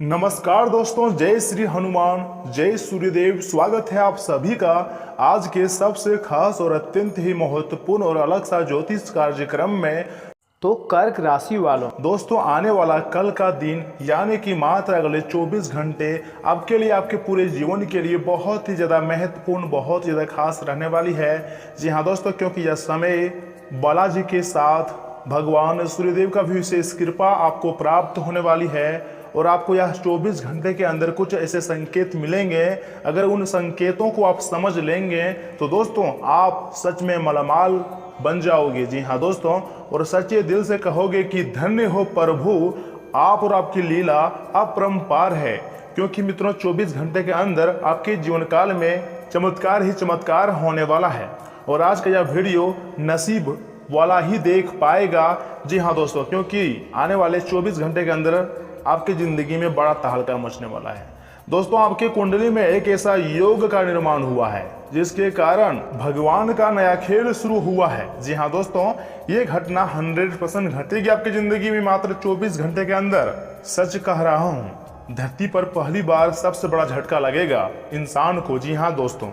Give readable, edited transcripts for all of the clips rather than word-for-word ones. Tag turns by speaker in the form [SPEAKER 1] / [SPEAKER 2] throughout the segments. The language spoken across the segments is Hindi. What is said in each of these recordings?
[SPEAKER 1] नमस्कार दोस्तों, जय श्री हनुमान, जय सूर्यदेव। स्वागत है आप सभी का आज के सबसे खास और अत्यंत ही महत्वपूर्ण और अलग सा ज्योतिष कार्यक्रम में।
[SPEAKER 2] तो कर्क राशि वालों,
[SPEAKER 1] दोस्तों, आने वाला कल का दिन यानी कि मात्र अगले 24 घंटे आपके लिए, आपके पूरे जीवन के लिए बहुत ही ज़्यादा महत्वपूर्ण, बहुत ही ज़्यादा खास रहने वाली है। जी हाँ दोस्तों, क्योंकि यह समय बालाजी के साथ भगवान सूर्यदेव का भी विशेष कृपा आपको प्राप्त होने वाली है और आपको यह 24 घंटे के अंदर कुछ ऐसे संकेत मिलेंगे। अगर उन संकेतों को आप समझ लेंगे तो दोस्तों आप सच में मालामाल बन जाओगे। जी हाँ दोस्तों, और सच्चे दिल से कहोगे कि धन्य हो प्रभु, आप और आपकी लीला अपरंपार है। क्योंकि मित्रों 24 घंटे के अंदर आपके जीवन काल में चमत्कार ही चमत्कार होने वाला है और आज का यह वीडियो नसीब वाला ही देख पाएगा। जी हाँ दोस्तों, क्योंकि आने वाले 24 घंटे के अंदर आपकी जिंदगी में बड़ा तहलका मचने वाला है। दोस्तों, आपके कुंडली में एक ऐसा योग का निर्माण हुआ है जिसके कारण भगवान का नया खेल शुरू हुआ है। जी हाँ दोस्तों, ये घटना 100% घटेगी आपकी जिंदगी में मात्र 24 घंटे के अंदर। सच कह रहा हूँ, धरती पर पहली बार सबसे बड़ा झटका लगेगा इंसान को। जी हाँ दोस्तों,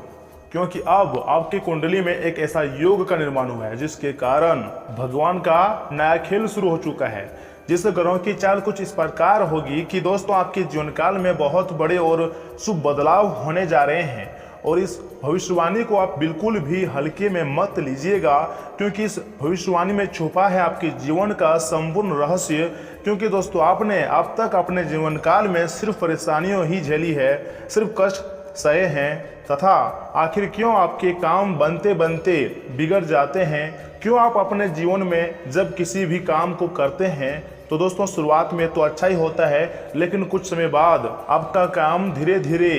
[SPEAKER 1] क्योंकि अब आपकी कुंडली में एक ऐसा योग का निर्माण हुआ है जिसके कारण भगवान का नया खेल शुरू हो चुका है। जिस ग्रहों की चाल कुछ इस प्रकार होगी कि दोस्तों आपके जीवन काल में बहुत बड़े और शुभ बदलाव होने जा रहे हैं और इस भविष्यवाणी को आप बिल्कुल भी हल्के में मत लीजिएगा, क्योंकि इस भविष्यवाणी में छुपा है आपके जीवन का संपूर्ण रहस्य। क्योंकि दोस्तों आपने अब तक अपने जीवन काल में सिर्फ परेशानियों ही झेली है, सिर्फ कष्ट सहे हैं, तथा आखिर क्यों आपके काम बनते बनते बिगड़ जाते हैं? क्यों आप अपने जीवन में जब किसी भी काम को करते हैं तो दोस्तों शुरुआत में तो अच्छा ही होता है, लेकिन कुछ समय बाद आपका काम धीरे धीरे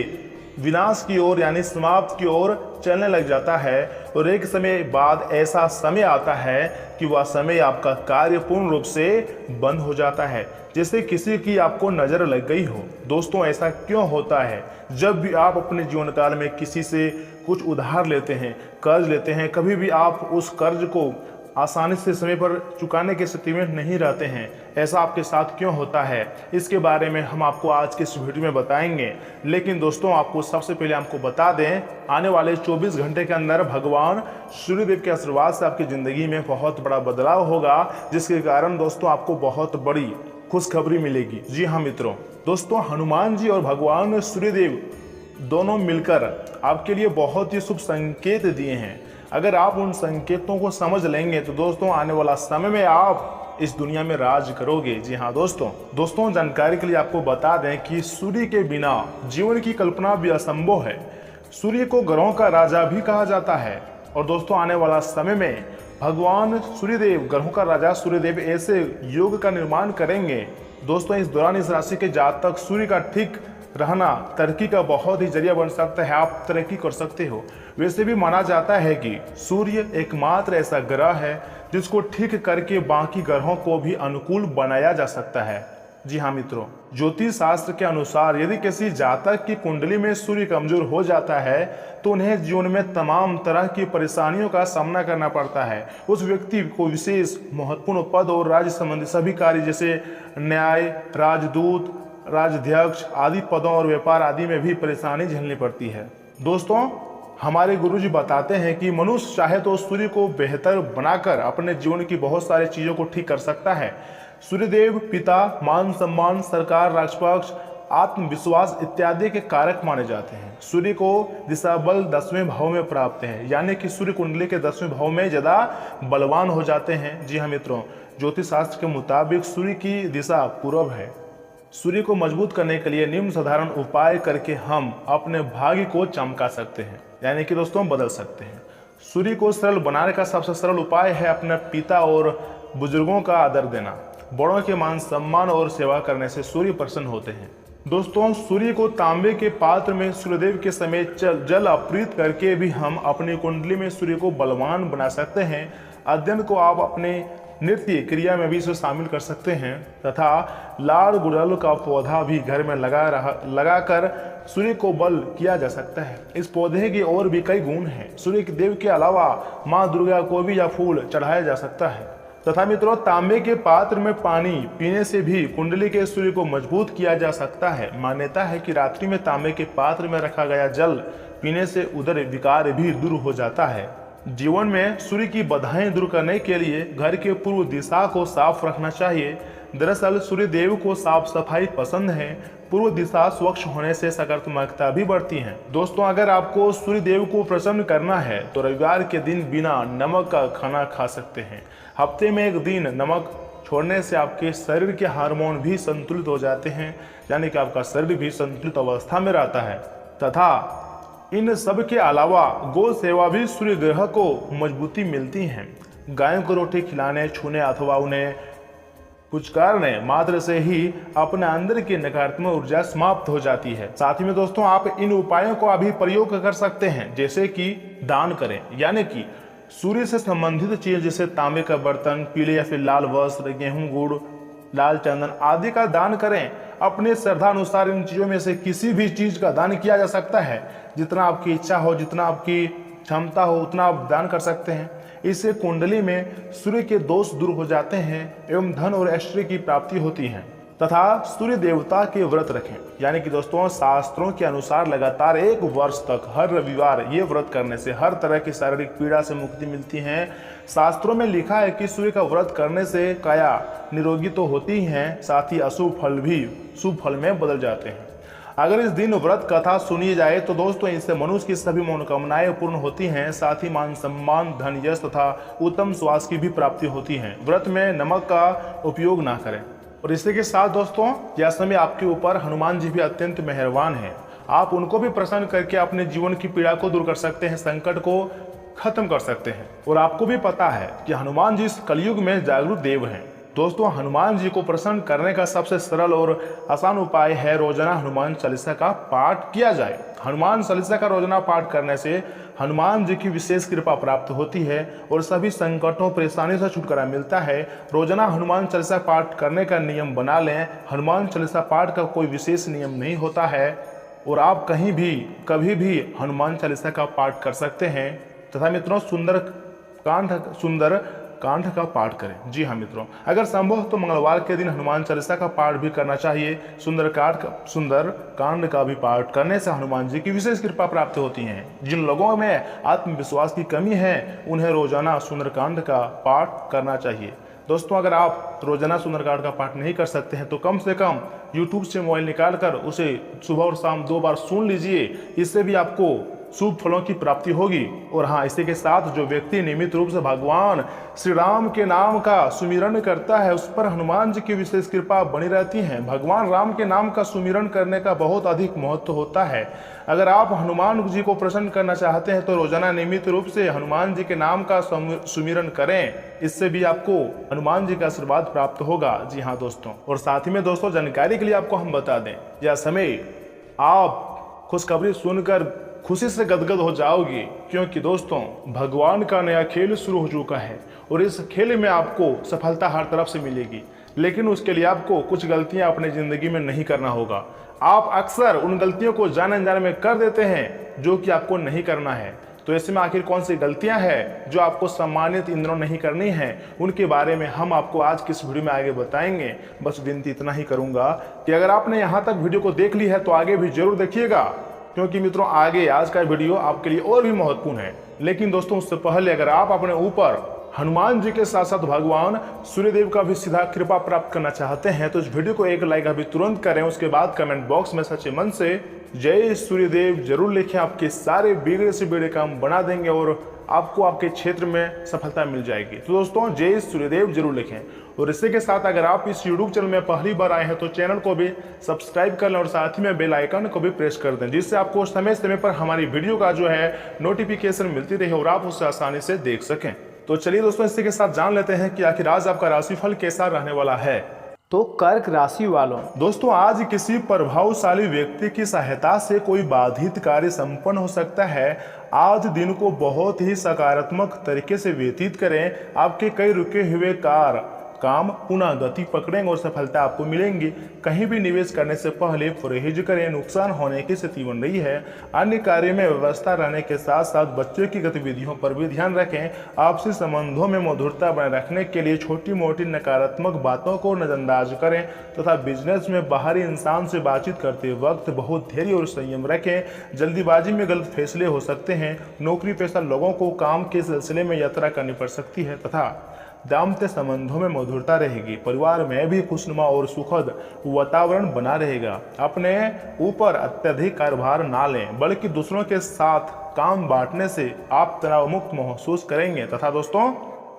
[SPEAKER 1] विनाश की ओर यानी समाप्त की ओर चलने लग जाता है और एक समय बाद ऐसा समय आता है कि वह समय आपका कार्य पूर्ण रूप से बंद हो जाता है, जैसे किसी की आपको नज़र लग गई हो। दोस्तों ऐसा क्यों होता है? जब भी आप अपने जीवन काल में किसी से कुछ उधार लेते हैं, कर्ज लेते हैं, कभी भी आप उस कर्ज को आसानी से समय पर चुकाने की स्थिति में नहीं रहते हैं। ऐसा आपके साथ क्यों होता है, इसके बारे में हम आपको आज के इस वीडियो में बताएंगे। लेकिन दोस्तों आपको सबसे पहले हमको बता दें, आने वाले 24 घंटे के अंदर भगवान सूर्यदेव के आशीर्वाद से आपकी ज़िंदगी में बहुत बड़ा बदलाव होगा, जिसके कारण दोस्तों आपको बहुत बड़ी खुशखबरी मिलेगी। जी हाँ मित्रों, दोस्तों हनुमान जी और भगवान सूर्यदेव दोनों मिलकर आपके लिए बहुत ही शुभ संकेत दिए हैं। अगर आप उन संकेतों को समझ लेंगे तो दोस्तों आने वाला समय में आप इस दुनिया में राज करोगे। जी हाँ दोस्तों जानकारी के लिए आपको बता दें कि सूर्य के बिना जीवन की कल्पना भी असंभव है। सूर्य को ग्रहों का राजा भी कहा जाता है और दोस्तों आने वाला समय में भगवान सूर्यदेव, ग्रहों का राजा सूर्यदेव ऐसे योग का निर्माण करेंगे। दोस्तों इस दौरान इस राशि के जातक सूर्य का ठीक रहना तरक्की का बहुत ही जरिया बन सकता है, आप तरक्की कर सकते हो। वैसे भी माना जाता है कि सूर्य एकमात्र ऐसा ग्रह है जिसको ठीक करके बाकी ग्रहों को भी अनुकूल बनाया जा सकता है। जी हाँ मित्रों, ज्योतिष शास्त्र के अनुसार यदि किसी जातक की कुंडली में सूर्य कमजोर हो जाता है तो उन्हें जीवन में तमाम तरह की परेशानियों का सामना करना पड़ता है। उस व्यक्ति को विशेष महत्वपूर्ण पद और राज्य संबंधी सभी कार्य जैसे न्याय, राजदूत, राजाध्यक्ष आदि पदों और व्यापार आदि में भी परेशानी झेलनी पड़ती है। दोस्तों हमारे गुरुजी बताते हैं कि मनुष्य चाहे तो सूर्य को बेहतर बनाकर अपने जीवन की बहुत सारी चीज़ों को ठीक कर सकता है। सूर्यदेव पिता, मान सम्मान, सरकार, राजपक्ष, आत्मविश्वास इत्यादि के कारक माने जाते हैं। सूर्य को दिशा बल 10वें भाव में प्राप्त है, यानी कि सूर्य कुंडली के 10वें भाव में ज़्यादा बलवान हो जाते हैं। जी हाँ मित्रों, ज्योतिष शास्त्र के मुताबिक सूर्य की दिशा पूर्व है। सूर्य को मजबूत करने के लिए निम्न साधारण उपाय करके हम अपने भाग्य को चमका सकते हैं, यानी कि दोस्तों बदल सकते हैं। सूर्य को सरल बनाने का सबसे सरल उपाय है अपने पिता और बुजुर्गों का आदर देना। बड़ों के मान सम्मान और सेवा करने से सूर्य प्रसन्न होते हैं। दोस्तों सूर्य को तांबे के पात्र में सूर्यदेव के समेत जल अर्पित करके भी हम अपनी कुंडली में सूर्य को बलवान बना सकते हैं। अध्ययन को आप अपने नृत्य क्रिया में भी इसे शामिल कर सकते हैं तथा लाड़ गुड़हल का पौधा भी घर में लगाकर सूर्य को बल किया जा सकता है। इस पौधे के और भी कई गुण हैं। सूर्य देव के अलावा माँ दुर्गा को भी यह फूल चढ़ाया जा सकता है। तथा मित्रों, तांबे के पात्र में पानी पीने से भी कुंडली के सूर्य को मजबूत किया जा सकता है। मान्यता है कि रात्रि में तांबे के पात्र में रखा गया जल पीने से उदर विकार भी दूर हो जाता है। जीवन में सूर्य की बाधाएं दूर करने के लिए घर के पूर्व दिशा को साफ रखना चाहिए। दरअसल सूर्य देव को साफ सफाई पसंद है। पूर्व दिशा स्वच्छ होने से सकारात्मकता भी बढ़ती है। दोस्तों, अगर आपको सूर्य देव को प्रसन्न करना है तो रविवार के दिन बिना नमक का खाना खा सकते हैं। हफ्ते में एक दिन नमक छोड़ने से आपके शरीर के हार्मोन भी संतुलित हो जाते हैं, यानी कि आपका शरीर भी संतुलित अवस्था में रहता है। तथा इन सब के अलावा गौ सेवा भी सूर्य ग्रह को मजबूती मिलती है। गायों को रोटी खिलाने, छूने अथवा उन्हें पुचकारने मात्र से ही अपने अंदर की नकारात्मक ऊर्जा समाप्त हो जाती है। साथ ही में दोस्तों, आप इन उपायों को अभी प्रयोग कर सकते हैं, जैसे कि दान करें, यानी कि सूर्य से संबंधित चीज जैसे तांबे का बर्तन, पीले या फिर लाल वस्त्र, गेहूं, गुड़, लाल चंदन आदि का दान करें। अपने श्रद्धा अनुसार इन चीजों में से किसी भी चीज का दान किया जा सकता है। जितना आपकी इच्छा हो, जितना आपकी क्षमता हो, उतना आप दान कर सकते हैं। इससे कुंडली में सूर्य के दोष दूर हो जाते हैं एवं धन और ऐश्वर्य की प्राप्ति होती है। तथा सूर्य देवता के व्रत रखें, यानी कि दोस्तों, शास्त्रों के अनुसार लगातार 1 वर्ष तक हर रविवार ये व्रत करने से हर तरह की शारीरिक पीड़ा से मुक्ति मिलती है। शास्त्रों में लिखा है कि सूर्य का व्रत करने से काया निरोगी तो होती ही है, साथ ही अशुभ फल भी शुभ फल में बदल जाते हैं। अगर इस दिन व्रत कथा सुनी जाए तो दोस्तों, इससे मनुष्य की सभी मनोकामनाएं पूर्ण होती हैं। साथ ही मान सम्मान, धन, यश तथा उत्तम स्वास्थ्य की भी प्राप्ति होती है। व्रत में नमक का उपयोग ना करें। और इसी के साथ दोस्तों, यह समय आपके ऊपर हनुमान जी भी अत्यंत मेहरबान हैं। आप उनको भी प्रसन्न करके अपने जीवन की पीड़ा को दूर कर सकते हैं, संकट को खत्म कर सकते हैं। और आपको भी पता है कि हनुमान जी इस कलयुग में जागरूक देव हैं। दोस्तों, हनुमान जी को प्रसन्न करने का सबसे सरल और आसान उपाय है रोजाना हनुमान चालीसा का पाठ किया जाए। हनुमान चालीसा का रोजाना पाठ करने से हनुमान जी की विशेष कृपा प्राप्त होती है और सभी संकटों परेशानी से छुटकारा मिलता है। रोजाना हनुमान चालीसा पाठ करने का नियम बना लें। हनुमान चालीसा पाठ का कोई विशेष नियम नहीं होता है और आप कहीं भी कभी भी हनुमान चालीसा का पाठ कर सकते हैं। तथा मित्रों, सुंदर कांड का पाठ करें। जी हाँ मित्रों, अगर संभव तो मंगलवार के दिन हनुमान चालीसा का पाठ भी करना चाहिए। सुंदर कांड का भी पाठ करने से हनुमान जी की विशेष कृपा प्राप्त होती है। जिन लोगों में आत्मविश्वास की कमी है, उन्हें रोजाना सुंदरकांड का पाठ करना चाहिए। दोस्तों, अगर आप रोजाना सुंदरकांड का पाठ नहीं कर सकते हैं तो कम से कम यूट्यूब से मोबाइल निकाल कर उसे सुबह और शाम 2 बार सुन लीजिए। इससे भी आपको शुभ फलों की प्राप्ति होगी। और हाँ, इसी के साथ जो व्यक्ति नियमित रूप से भगवान श्री राम के नाम का सुमिरन करता है, उस पर हनुमान जी की विशेष कृपा बनी रहती है। भगवान राम के नाम का सुमिरन करने का बहुत अधिक महत्व होता है। अगर आप हनुमान जी को प्रसन्न करना चाहते हैं तो रोजाना नियमित रूप से हनुमान जी के नाम का सुमिरन करें। इससे भी आपको हनुमान जी का आशीर्वाद प्राप्त होगा। जी हाँ दोस्तों, और साथ ही में दोस्तों, जानकारी के लिए आपको हम बता दें, यह समय आप खुशखबरी सुनकर खुशी से गदगद हो जाओगे, क्योंकि दोस्तों, भगवान का नया खेल शुरू हो चुका है और इस खेल में आपको सफलता हर तरफ से मिलेगी। लेकिन उसके लिए आपको कुछ गलतियां अपने जिंदगी में नहीं करना होगा। आप अक्सर उन गलतियों को जाने अनजाने में कर देते हैं जो कि आपको नहीं करना है। तो ऐसे में आखिर कौन सी गलतियां हैं जो आपको सम्मानित इन दिनों नहीं करनी है, उनके बारे में हम आपको आज की इस वीडियो में आगे बताएंगे। बस विनती इतना ही करूंगा कि अगर आपने यहाँ तक वीडियो को देख ली है तो आगे भी जरूर देखिएगा, क्योंकि मित्रों, आगे आज का वीडियो आपके लिए और भी महत्वपूर्ण है। लेकिन दोस्तों, उससे पहले अगर आप अपने ऊपर हनुमान जी के साथ साथ भगवान सूर्यदेव का भी सीधा कृपा प्राप्त करना चाहते हैं तो इस वीडियो को एक लाइक अभी तुरंत करें। उसके बाद कमेंट बॉक्स में सच्चे मन से जय सूर्यदेव जरूर लिखें। आपके सारे बिगड़े से बिगड़े काम बना देंगे और आपको आपके क्षेत्र में सफलता मिल जाएगी। तो दोस्तों, जय सूर्यदेव जरूर लिखें। और इसी के साथ अगर आप इस YouTube चैनल में पहली बार आए हैं तो चैनल को भी सब्सक्राइब कर लें और साथ ही में बेल आइकन को भी प्रेस कर दें, जिससे आपको समय समय पर हमारी वीडियो का जो है नोटिफिकेशन मिलती रहे और आप उसे आसानी से देख सकें। तो चलिए दोस्तों, इसी के साथ जान लेते हैं कि आखिर आज आपका राशिफल कैसा रहने वाला है।
[SPEAKER 2] तो कर्क राशि वालों,
[SPEAKER 1] दोस्तों, आज किसी प्रभावशाली व्यक्ति की सहायता से कोई बाधित कार्य संपन्न हो सकता है। आज दिन को बहुत ही सकारात्मक तरीके से व्यतीत करें। आपके कई रुके हुए कार्य काम पुनः गति पकड़ेंगे और सफलता आपको मिलेंगी। कहीं भी निवेश करने से पहले परहेज करें, नुकसान होने की स्थिति बन रही है। अन्य कार्यों में व्यवस्था रहने के साथ साथ बच्चों की गतिविधियों पर भी ध्यान रखें। आपसी संबंधों में मधुरता बनाए रखने के लिए छोटी मोटी नकारात्मक बातों को नजरअंदाज करें तथा बिजनेस में बाहरी इंसान से बातचीत करते वक्त बहुत धैर्य और संयम रखें। जल्दीबाजी में गलत फैसले हो सकते हैं। नौकरी पेशा लोगों को काम के सिलसिले में यात्रा करनी पड़ सकती है तथा दाम्पत्य संबंधों में मधुरता रहेगी। परिवार में भी खुशनुमा और सुखद वातावरण बना रहेगा। अपने ऊपर अत्यधिक कार्यभार ना लें, बल्कि दूसरों के साथ काम बांटने से आप तनाव मुक्त महसूस करेंगे। तथा दोस्तों,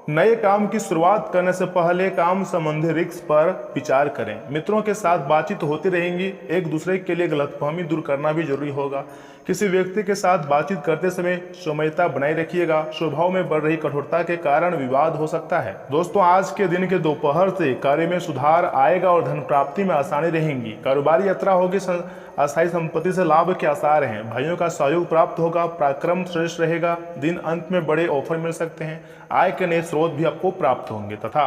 [SPEAKER 1] नए काम की शुरुआत करने से पहले काम संबंधी रिस्क पर विचार करें। मित्रों के साथ बातचीत होती रहेंगी। एक दूसरे के लिए गलतफहमी दूर करना भी जरूरी होगा। किसी व्यक्ति के साथ बातचीत करते समय सौम्यता बनाए रखिएगा। स्वभाव में बढ़ रही कठोरता के कारण विवाद हो सकता है। दोस्तों, आज के दिन के दोपहर से कार्य में सुधार आएगा और धन प्राप्ति में आसानी रहेंगी। कारोबारी यात्रा होगी। अस्थायी संपत्ति से लाभ के आसार हैं। भाइयों का सहयोग प्राप्त होगा। पराक्रम श्रेष्ठ रहेगा। दिन अंत में बड़े ऑफर मिल सकते हैं। आय के नए स्रोत भी आपको प्राप्त होंगे तथा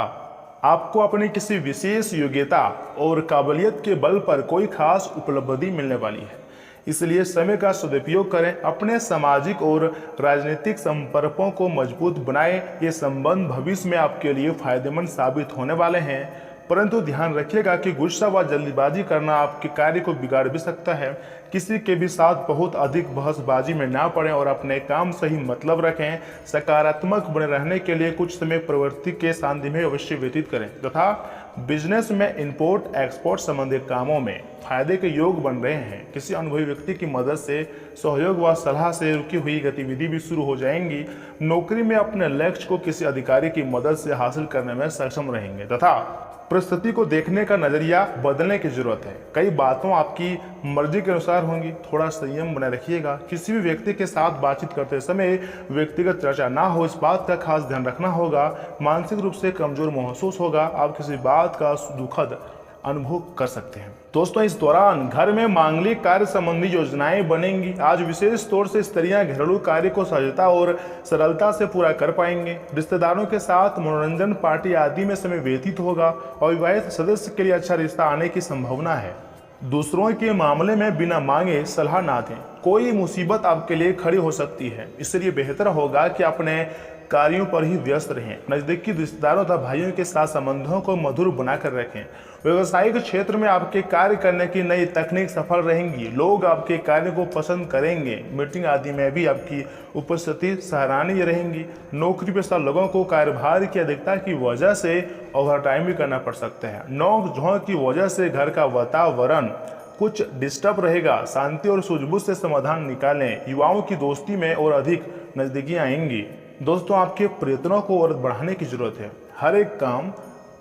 [SPEAKER 1] आपको अपनी किसी विशेष योग्यता और काबिलियत के बल पर कोई खास उपलब्धि मिलने वाली है। इसलिए समय का सदुपयोग करें। अपने सामाजिक और राजनीतिक संपर्कों को मजबूत बनाएं। ये संबंध भविष्य में आपके लिए फायदेमंद साबित होने वाले हैं। परंतु ध्यान रखिएगा कि गुस्सा व जल्दीबाजी करना आपके कार्य को बिगाड़ भी सकता है। किसी के भी साथ बहुत अधिक बहसबाजी में ना पड़ें और अपने काम से ही मतलब रखें। सकारात्मक बने रहने के लिए कुछ समय प्रवृत्ति के शांति में अवश्य व्यतीत करें तथा बिजनेस में इंपोर्ट एक्सपोर्ट संबंधी कामों में फायदे के योग बन रहे हैं। किसी अनुभवी व्यक्ति की मदद से सहयोग व सलाह से रुकी हुई गतिविधि भी शुरू हो जाएंगी। नौकरी में अपने लक्ष्य को किसी अधिकारी की मदद से हासिल करने में सक्षम रहेंगे तथा परिस्थिति को देखने का नजरिया बदलने की जरूरत है। कई बातों आपकी मर्जी के अनुसार होंगी। थोड़ा संयम बनाए रखिएगा। किसी भी व्यक्ति के साथ बातचीत करते समय व्यक्तिगत चर्चा ना हो, इस बात का खास ध्यान रखना होगा। मानसिक रूप से कमजोर महसूस होगा। आप किसी बात का दुखद अनुभव कर सकते हैं। दोस्तों, इस दौरान घर में मांगलिक कार्य संबंधी योजनाएं बनेंगी। आज विशेष तौर से स्त्रियां घरेलू कार्य को सहजता और सरलता से पूरा कर पाएंगे। रिश्तेदारों के साथ मनोरंजन, पार्टी आदि में समय व्यतीत होगा और विवाहित सदस्य के लिए अच्छा रिश्ता आने की संभावना है। दूसरों के मामले में बिना मांगे सलाह ना दें। कोई मुसीबत आपके लिए खड़ी हो सकती है, इसलिए बेहतर होगा कि अपने कार्यों पर ही व्यस्त रहें। नजदीकी रिश्तेदारों तथा भाइयों के साथ संबंधों को मधुर बनाकर रखें। व्यवसायिक क्षेत्र में आपके कार्य करने की नई तकनीक सफल रहेंगी। लोग आपके कार्य को पसंद करेंगे। मीटिंग आदि में भी आपकी उपस्थिति सराहनीय रहेंगी। नौकरी पेशा लोगों को कार्यभार की अधिकता की वजह से ओवर टाइम भी करना पड़ सकता है। नोक झोंक की वजह से घर का वातावरण कुछ डिस्टर्ब रहेगा। शांति और सूझबूझ से समाधान निकालें। युवाओं की दोस्ती में और अधिक नजदीकियां आएंगी। दोस्तों, आपके प्रयत्नों को और बढ़ाने की जरूरत है। हर एक काम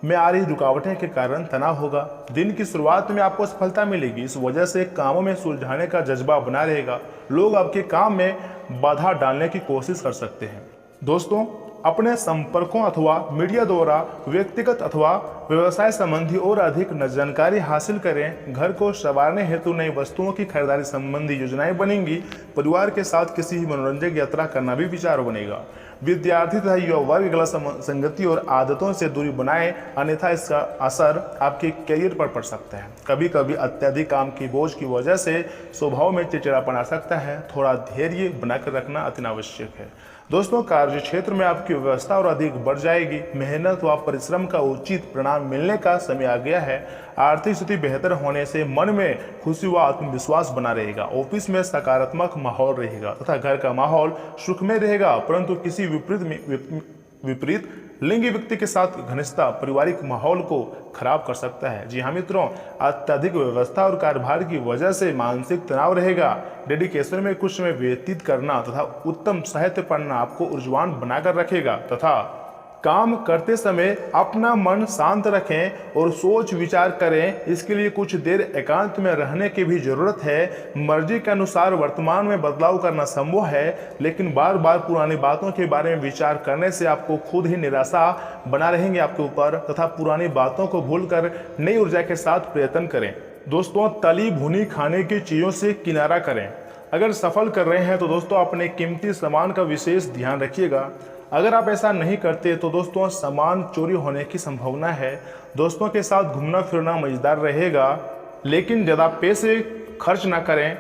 [SPEAKER 1] में आ रही रुकावटें के कारण तनाव होगा। दिन की शुरुआत में आपको सफलता मिलेगी। इस वजह से कामों में सुलझाने का जज्बा बना रहेगा। लोग आपके काम में बाधा डालने की कोशिश कर सकते हैं। दोस्तों, अपने संपर्कों अथवा मीडिया द्वारा व्यक्तिगत अथवा व्यवसाय संबंधी और अधिक जानकारी हासिल करें। घर को संवारने हेतु नई वस्तुओं की खरीदारी संबंधी योजनाएं बनेंगी। परिवार के साथ किसी मनोरंजक यात्रा करना भी विचार बनेगा। विद्यार्थी तथा युवा वर्ग गलत संगति और आदतों से दूरी बनाएं, अन्यथा इसका असर आपके करियर पर पड़ सकता है। कभी कभी अत्यधिक काम की बोझ की वजह से स्वभाव में चिड़चिड़ापन आ सकता है। थोड़ा धैर्य बनाकर रखना अति आवश्यक है। दोस्तों, कार्य क्षेत्र में आपकी व्यवस्था और अधिक बढ़ जाएगी। मेहनत व परिश्रम का उचित परिणाम मिलने का समय आ गया है। आर्थिक स्थिति बेहतर होने से मन में खुशी व आत्मविश्वास बना रहेगा। ऑफिस में सकारात्मक माहौल रहेगा तथा घर का माहौल सुखमय रहेगा। परंतु किसी विपरीत लिंगी व्यक्ति के साथ घनिष्ठता पारिवारिक माहौल को खराब कर सकता है। जी हाँ मित्रों, अत्यधिक व्यवस्था और कार्यभार की वजह से मानसिक तनाव रहेगा। डेडिकेशन में कुछ समय व्यतीत करना तथा उत्तम साहित्य पढ़ना आपको ऊर्जावान बनाकर रखेगा तथा काम करते समय अपना मन शांत रखें और सोच विचार करें। इसके लिए कुछ देर एकांत में रहने की भी जरूरत है। मर्जी के अनुसार वर्तमान में बदलाव करना संभव है, लेकिन बार बार पुरानी बातों के बारे में विचार करने से आपको खुद ही निराशा बना रहेंगे आपके ऊपर तथा पुरानी बातों को भूलकर नई ऊर्जा के साथ प्रयत्न करें। दोस्तों, तली भुनी खाने की चीज़ों से किनारा करें। अगर सफल कर रहे हैं तो दोस्तों अपने कीमती सामान का विशेष ध्यान रखिएगा। अगर आप ऐसा नहीं करते तो दोस्तों सामान चोरी होने की संभावना है। दोस्तों के साथ घूमना फिरना मजेदार रहेगा, लेकिन ज़्यादा पैसे खर्च ना करें,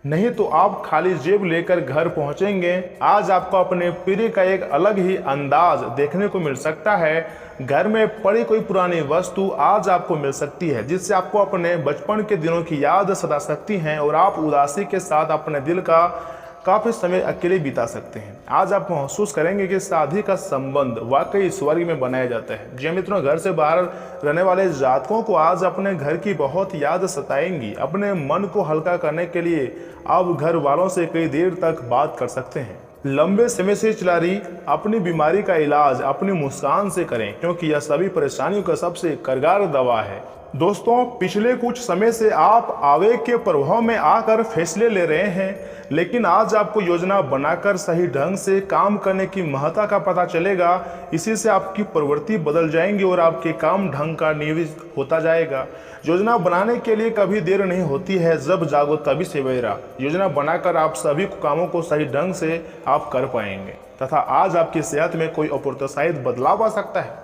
[SPEAKER 1] नहीं तो आप खाली जेब लेकर घर पहुंचेंगे। आज आपको अपने प्रिय का एक अलग ही अंदाज देखने को मिल सकता है। घर में पड़ी कोई पुरानी वस्तु आज आपको मिल सकती है, जिससे आपको अपने बचपन के दिनों की याद सता सकती हैं और आप उदासी के साथ अपने दिल का काफ़ी समय अकेले बिता सकते हैं। आज आप महसूस करेंगे कि शादी का संबंध वाकई स्वर्ग में बनाया जाता है। जी मित्रों, घर से बाहर रहने वाले जातकों को आज अपने घर की बहुत याद सताएंगी। अपने मन को हल्का करने के लिए आप घर वालों से कई देर तक बात कर सकते हैं। लंबे समय से चला रही अपनी बीमारी का इलाज अपनी मुस्कान से करें, क्योंकि यह सभी परेशानियों का सबसे कारगर दवा है। दोस्तों, पिछले कुछ समय से आप आवेग के प्रभाव में आकर फैसले ले रहे हैं, लेकिन आज आपको योजना बनाकर सही ढंग से काम करने की महत्ता का पता चलेगा। इसी से आपकी प्रवृत्ति बदल जाएंगी और आपके काम ढंग का नियोजित होता जाएगा। योजना बनाने के लिए कभी देर नहीं होती है, जब जागो तभी सवेरा। योजना बनाकर आप सभी कामों को सही ढंग से आप कर पाएंगे तथा आज आपकी सेहत में कोई अप्रत्याशित बदलाव आ सकता है,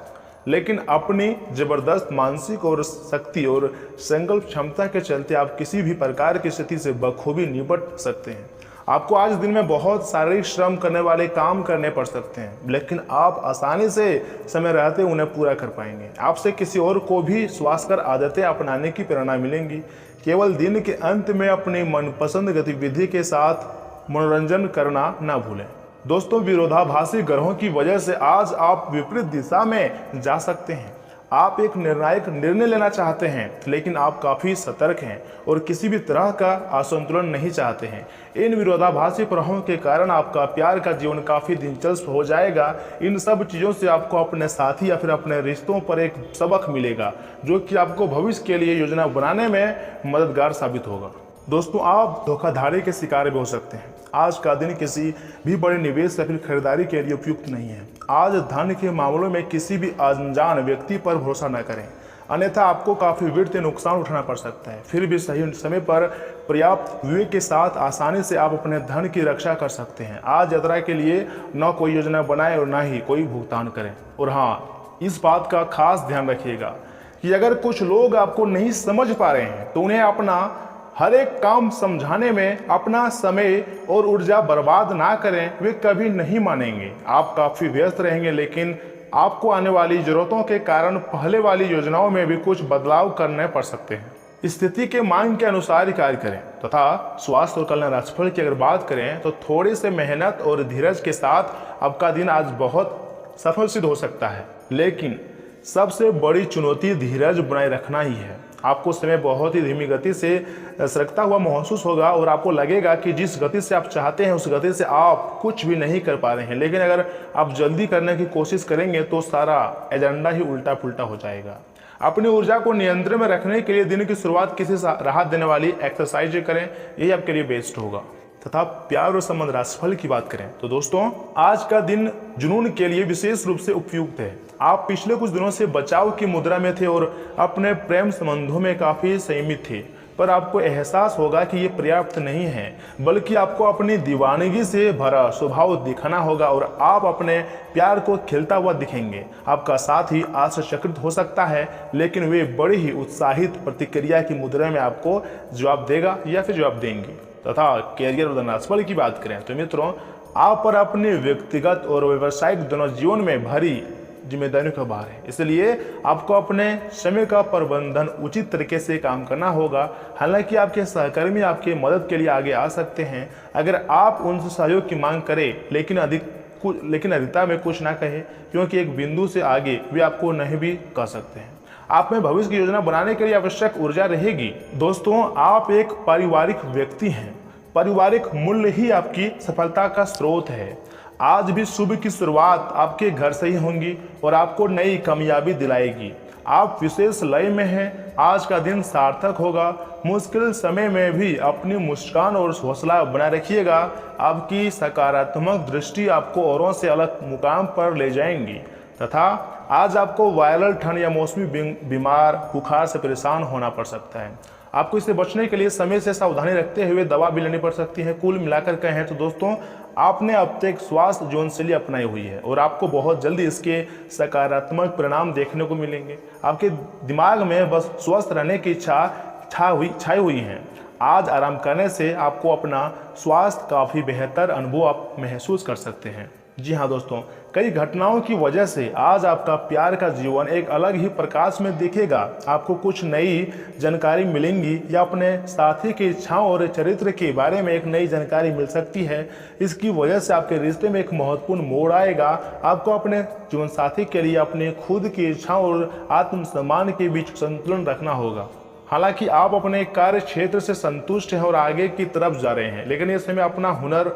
[SPEAKER 1] लेकिन अपनी जबरदस्त मानसिक और शक्ति और संकल्प क्षमता के चलते आप किसी भी प्रकार की स्थिति से बखूबी निपट सकते हैं। आपको आज दिन में बहुत शारीरिक श्रम करने वाले काम करने पड़ सकते हैं, लेकिन आप आसानी से समय रहते उन्हें पूरा कर पाएंगे। आपसे किसी और को भी स्वास्थ्यकर आदतें अपनाने की प्रेरणा मिलेंगी। केवल दिन के अंत में अपनी मनपसंद गतिविधि के साथ मनोरंजन करना ना भूलें। दोस्तों, विरोधाभासी ग्रहों की वजह से आज आप विपरीत दिशा में जा सकते हैं। आप एक निर्णायक निर्णय लेना चाहते हैं, लेकिन आप काफ़ी सतर्क हैं और किसी भी तरह का असंतुलन नहीं चाहते हैं। इन विरोधाभासी प्रभावों के कारण आपका प्यार का जीवन काफ़ी दिलचस्प हो जाएगा। इन सब चीज़ों से आपको अपने साथी या फिर अपने रिश्तों पर एक सबक मिलेगा, जो कि आपको भविष्य के लिए योजना बनाने में मददगार साबित होगा। दोस्तों, आप धोखाधड़ी के शिकार भी हो सकते हैं। आज का दिन किसी भी बड़े निवेश या फिर खरीदारी के लिए उपयुक्त नहीं है। आज धन के मामलों में किसी भी अनजान व्यक्ति पर भरोसा न करें, अन्यथा आपको काफ़ी वित्तीय नुकसान उठाना पड़ सकता है। फिर भी सही समय पर पर्याप्त विवेक के साथ आसानी से आप अपने धन की रक्षा कर सकते हैं। आज यात्रा के लिए न कोई योजना बनाएं और न ही कोई भुगतान करें। और हाँ, इस बात का खास ध्यान रखिएगा कि अगर कुछ लोग आपको नहीं समझ पा रहे हैं तो उन्हें अपना हर एक काम समझाने में अपना समय और ऊर्जा बर्बाद ना करें। वे कभी नहीं मानेंगे। आप काफ़ी व्यस्त रहेंगे, लेकिन आपको आने वाली ज़रूरतों के कारण पहले वाली योजनाओं में भी कुछ बदलाव करने पड़ सकते हैं। स्थिति के मांग के अनुसार ही कार्य करें तथा स्वास्थ्य और कल्याण राशिफल की अगर बात करें तो थोड़ी से मेहनत और धीरज के साथ आपका दिन आज बहुत सफल सिद्ध हो सकता है, लेकिन सबसे बड़ी चुनौती धीरज बनाए रखना ही है। आपको समय बहुत ही धीमी गति से सरकता हुआ महसूस होगा और आपको लगेगा कि जिस गति से आप चाहते हैं उस गति से आप कुछ भी नहीं कर पा रहे हैं। लेकिन अगर आप जल्दी करने की कोशिश करेंगे तो सारा एजेंडा ही उल्टा पुल्टा हो जाएगा। अपनी ऊर्जा को नियंत्रण में रखने के लिए दिन की शुरुआत किसी राहत देने वाली एक्सरसाइज करें, यही आपके लिए बेस्ट होगा। तथा प्यार और संबंध राशिफल की बात करें तो दोस्तों, आज का दिन जुनून के लिए विशेष रूप से उपयुक्त है। आप पिछले कुछ दिनों से बचाव की मुद्रा में थे और अपने प्रेम संबंधों में काफ़ी संयमित थे, पर आपको एहसास होगा कि ये पर्याप्त नहीं है, बल्कि आपको अपनी दीवानगी से भरा स्वभाव दिखाना होगा और आप अपने प्यार को खिलता हुआ दिखेंगे। आपका साथी आश्चर्यचकित हो सकता है, लेकिन वे बड़ी ही उत्साहित प्रतिक्रिया की मुद्रा में आपको जवाब देगा या फिर जवाब देंगी। तथा कैरियर और धनराशिफल की बात करें तो मित्रों, आप पर अपने व्यक्तिगत और व्यावसायिक दोनों जीवन में भारी जिम्मेदारियों का भार है, इसलिए आपको अपने समय का प्रबंधन उचित तरीके से काम करना होगा। हालांकि आपके सहकर्मी आपकी मदद के लिए आगे आ सकते हैं अगर आप उनसे सहयोग की मांग करें, लेकिन अधिकता में कुछ ना कहें, क्योंकि एक बिंदु से आगे वे आपको नहीं भी कह सकते हैं। आप में भविष्य की योजना बनाने के लिए आवश्यक ऊर्जा रहेगी। दोस्तों, आप एक पारिवारिक व्यक्ति हैं। पारिवारिक मूल्य ही आपकी सफलता का स्रोत है। आज भी शुभ की शुरुआत आपके घर से ही होंगी और आपको नई कामयाबी दिलाएगी। आप विशेष लय में हैं। आज का दिन सार्थक होगा। मुश्किल समय में भी अपनी मुस्कान और हौसला बनाए रखिएगा। आपकी सकारात्मक दृष्टि आपको औरों से अलग मुकाम पर ले जाएंगी। तथा आज आपको वायरल ठंड या मौसमी बीमार बुखार से परेशान होना पड़ सकता है। आपको इससे बचने के लिए समय से सावधानी रखते हुए दवा भी लेनी पड़ सकती है। कुल मिलाकर कहें तो दोस्तों, आपने अब तक स्वास्थ्य जीवन शैली अपनाई हुई है और आपको बहुत जल्दी इसके सकारात्मक परिणाम देखने को मिलेंगे। आपके दिमाग में बस स्वस्थ रहने की इच्छा छाई हुई है। आज आराम करने से आपको अपना स्वास्थ्य काफ़ी बेहतर अनुभव आप महसूस कर सकते हैं। जी हाँ दोस्तों, कई घटनाओं की वजह से आज आपका प्यार का जीवन एक अलग ही प्रकाश में दिखेगा। आपको कुछ नई जानकारी मिलेंगी या अपने साथी की इच्छाओं और चरित्र के बारे में एक नई जानकारी मिल सकती है। इसकी वजह से आपके रिश्ते में एक महत्वपूर्ण मोड़ आएगा। आपको अपने जीवन साथी के लिए अपने खुद की इच्छाओं और आत्मसम्मान के बीच संतुलन रखना होगा। हालांकि आप अपने कार्य क्षेत्र से संतुष्ट हैं और आगे की तरफ जा रहे हैं, लेकिन इस समय अपना हुनर,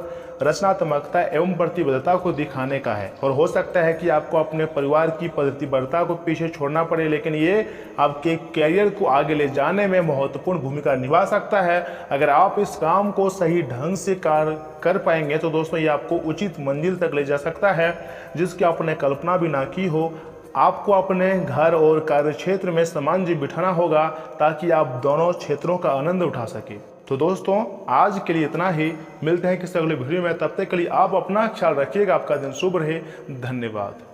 [SPEAKER 1] रचनात्मकता एवं प्रतिबद्धता को दिखाने का है। और हो सकता है कि आपको अपने परिवार की प्रतिबद्धता को पीछे छोड़ना पड़े, लेकिन ये आपके कैरियर को आगे ले जाने में महत्वपूर्ण भूमिका निभा सकता है। अगर आप इस काम को सही ढंग से कर पाएंगे तो दोस्तों ये आपको उचित मंजिल तक ले जा सकता है, जिसकी आपने कल्पना भी ना की हो। आपको अपने घर और कार्य क्षेत्र में सामंजस्य बिठाना होगा ताकि आप दोनों क्षेत्रों का आनंद उठा सके। तो दोस्तों आज के लिए इतना ही। मिलते हैं किसी अगले वीडियो में, तब तक के लिए आप अपना ख्याल रखिएगा। आपका दिन शुभ रहे। धन्यवाद।